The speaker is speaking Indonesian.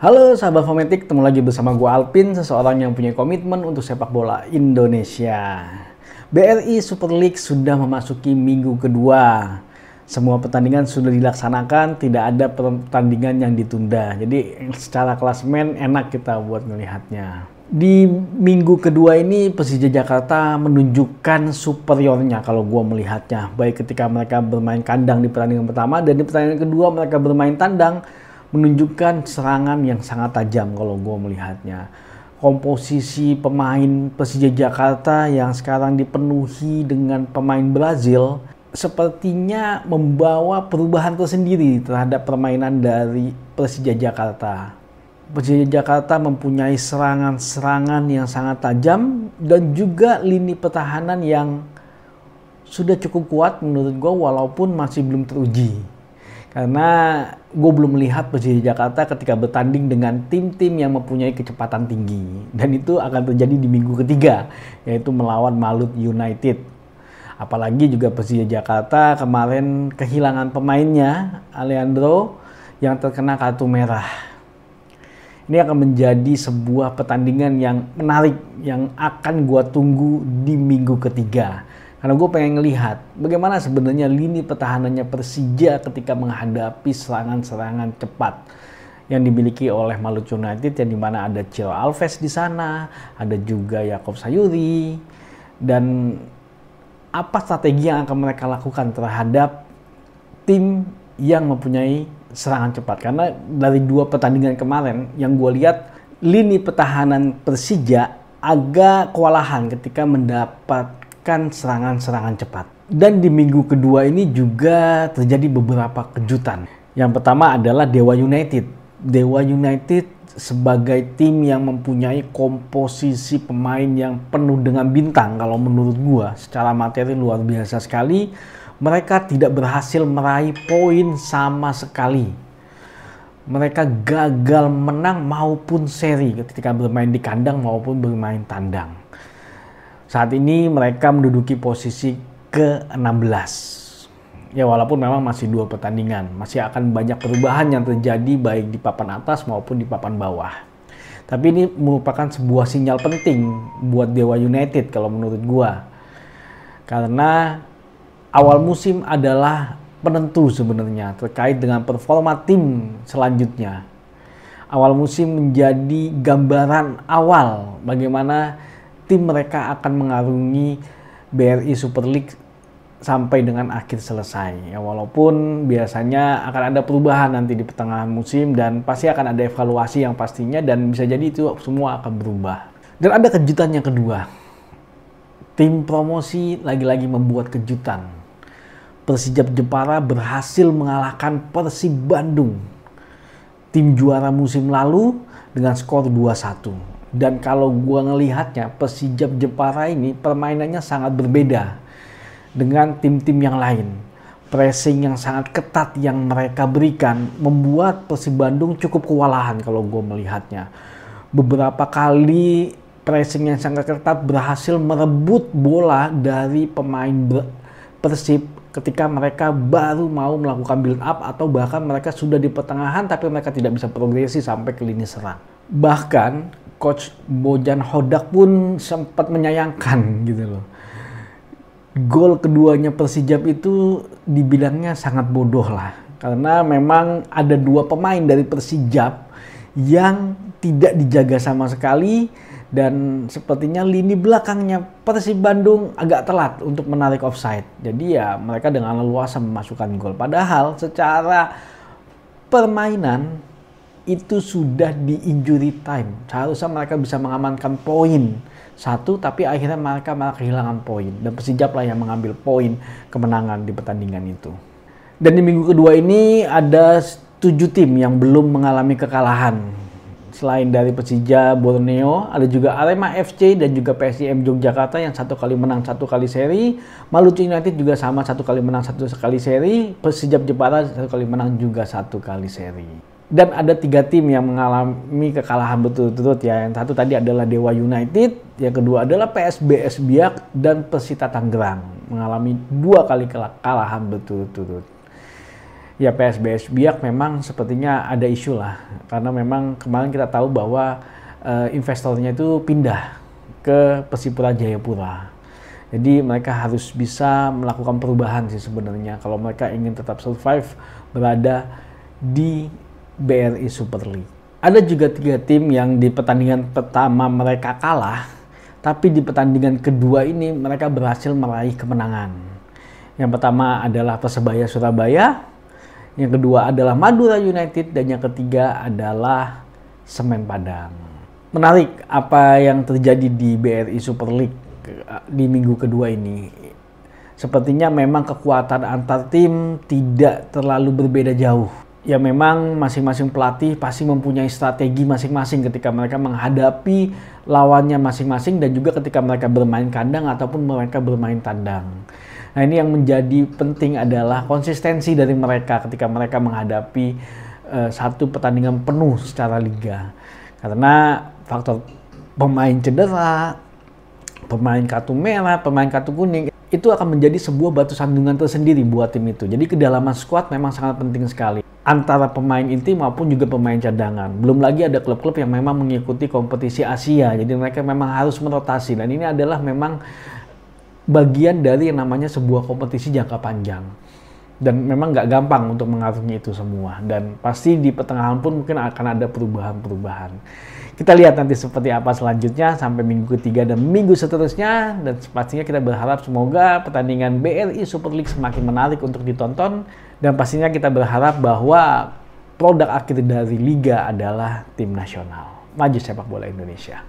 Halo sahabat Fometik, ketemu lagi bersama gue Alpin, seseorang yang punya komitmen untuk sepak bola Indonesia. BRI Super League sudah memasuki minggu kedua. Semua pertandingan sudah dilaksanakan, tidak ada pertandingan yang ditunda. Jadi secara klasemen enak kita buat melihatnya. Di minggu kedua ini Persija Jakarta menunjukkan superiornya kalau gue melihatnya. Baik ketika mereka bermain kandang di pertandingan pertama dan di pertandingan kedua mereka bermain tandang. Menunjukkan serangan yang sangat tajam kalau gue melihatnya. Komposisi pemain Persija Jakarta yang sekarang dipenuhi dengan pemain Brazil sepertinya membawa perubahan tersendiri terhadap permainan dari Persija Jakarta. Persija Jakarta mempunyai serangan-serangan yang sangat tajam dan juga lini pertahanan yang sudah cukup kuat menurut gue walaupun masih belum teruji. Karena gue belum melihat Persija Jakarta ketika bertanding dengan tim-tim yang mempunyai kecepatan tinggi. Dan itu akan terjadi di minggu ketiga, yaitu melawan Malut United. Apalagi juga Persija Jakarta kemarin kehilangan pemainnya, Alejandro, yang terkena kartu merah. Ini akan menjadi sebuah pertandingan yang menarik, yang akan gue tunggu di minggu ketiga. Karena gue pengen ngelihat bagaimana sebenarnya lini pertahanannya Persija ketika menghadapi serangan-serangan cepat yang dimiliki oleh Malut United, yang dimana ada Ciro Alves di sana, ada juga Yakob Sayuri, dan apa strategi yang akan mereka lakukan terhadap tim yang mempunyai serangan cepat. Karena dari dua pertandingan kemarin yang gue lihat lini pertahanan Persija agak kewalahan ketika mendapatkan serangan-serangan cepat. Dan di minggu kedua ini juga terjadi beberapa kejutan. Yang pertama adalah Dewa United. Dewa United sebagai tim yang mempunyai komposisi pemain yang penuh dengan bintang kalau menurut gua, secara materi luar biasa sekali. Mereka tidak berhasil meraih poin sama sekali. Mereka gagal menang maupun seri ketika bermain di kandang maupun bermain tandang. Saat ini mereka menduduki posisi ke-16. Ya walaupun memang masih dua pertandingan, masih akan banyak perubahan yang terjadi baik di papan atas maupun di papan bawah. Tapi ini merupakan sebuah sinyal penting buat Dewa United kalau menurut gua. Karena awal musim adalah penentu sebenarnya terkait dengan performa tim selanjutnya. Awal musim menjadi gambaran awal bagaimana tim mereka akan mengarungi BRI Super League sampai dengan akhir selesai. Ya, walaupun biasanya akan ada perubahan nanti di pertengahan musim dan pasti akan ada evaluasi yang pastinya dan bisa jadi itu semua akan berubah. Dan ada kejutan yang kedua. Tim promosi lagi-lagi membuat kejutan. Persijap Jepara berhasil mengalahkan Persib Bandung, tim juara musim lalu, dengan skor 2-1. Dan kalau gue ngelihatnya, Persijap Jepara ini permainannya sangat berbeda dengan tim-tim yang lain. Pressing yang sangat ketat yang mereka berikan membuat Persib Bandung cukup kewalahan kalau gue melihatnya. Beberapa kali pressing yang sangat ketat berhasil merebut bola dari pemain Persib ketika mereka baru mau melakukan build up atau bahkan mereka sudah di pertengahan tapi mereka tidak bisa progresi sampai ke lini serang. Bahkan Coach Bojan Hodak pun sempat menyayangkan gitu loh. Gol keduanya Persijap itu dibilangnya sangat bodoh lah. Karena memang ada dua pemain dari Persijap yang tidak dijaga sama sekali. Dan sepertinya lini belakangnya Persib Bandung agak telat untuk menarik offside. Jadi ya mereka dengan leluasa memasukkan gol. Padahal secara permainan itu sudah di injury time. Seharusnya mereka bisa mengamankan poin satu, tapi akhirnya mereka malah kehilangan poin. Dan Persijap lah yang mengambil poin kemenangan di pertandingan itu. Dan di minggu kedua ini ada 7 tim yang belum mengalami kekalahan. Selain dari Persija Borneo, ada juga Arema FC dan juga PSIM Yogyakarta yang 1 kali menang 1 kali seri. Maluku United juga sama 1 kali menang 1 kali seri. Persijap Jepara 1 kali menang juga 1 kali seri. Dan ada 3 tim yang mengalami kekalahan berturut-turut ya. Yang satu tadi adalah Dewa United, yang kedua adalah PSBS Biak dan Persita Tangerang mengalami 2 kali kekalahan berturut-turut. Ya PSBS Biak memang sepertinya ada isu lah, karena memang kemarin kita tahu bahwa investornya itu pindah ke Persipura Jayapura. Jadi mereka harus bisa melakukan perubahan sih sebenarnya kalau mereka ingin tetap survive berada di BRI Super League. Ada juga 3 tim yang di pertandingan pertama mereka kalah, tapi di pertandingan kedua ini mereka berhasil meraih kemenangan. Yang pertama adalah Persebaya Surabaya, yang kedua adalah Madura United, dan yang ketiga adalah Semen Padang. Menarik apa yang terjadi di BRI Super League di minggu kedua ini. Sepertinya memang kekuatan antar tim tidak terlalu berbeda jauh. Ya memang masing-masing pelatih pasti mempunyai strategi masing-masing ketika mereka menghadapi lawannya masing-masing dan juga ketika mereka bermain kandang ataupun mereka bermain tandang. Nah ini yang menjadi penting adalah konsistensi dari mereka ketika mereka menghadapi satu pertandingan penuh secara liga. Karena faktor pemain cedera, pemain kartu merah, pemain kartu kuning, itu akan menjadi sebuah batu sandungan tersendiri buat tim itu. Jadi kedalaman skuad memang sangat penting sekali. Antara pemain inti maupun juga pemain cadangan. Belum lagi ada klub-klub yang memang mengikuti kompetisi Asia. Jadi mereka memang harus merotasi. Dan ini adalah memang bagian dari yang namanya sebuah kompetisi jangka panjang. Dan memang nggak gampang untuk mengarungi itu semua. Dan pasti di pertengahan pun mungkin akan ada perubahan-perubahan. Kita lihat nanti seperti apa selanjutnya sampai minggu ketiga dan minggu seterusnya. Dan pastinya kita berharap semoga pertandingan BRI Super League semakin menarik untuk ditonton. Dan pastinya kita berharap bahwa produk akhir dari Liga adalah tim nasional. Maju sepak bola Indonesia.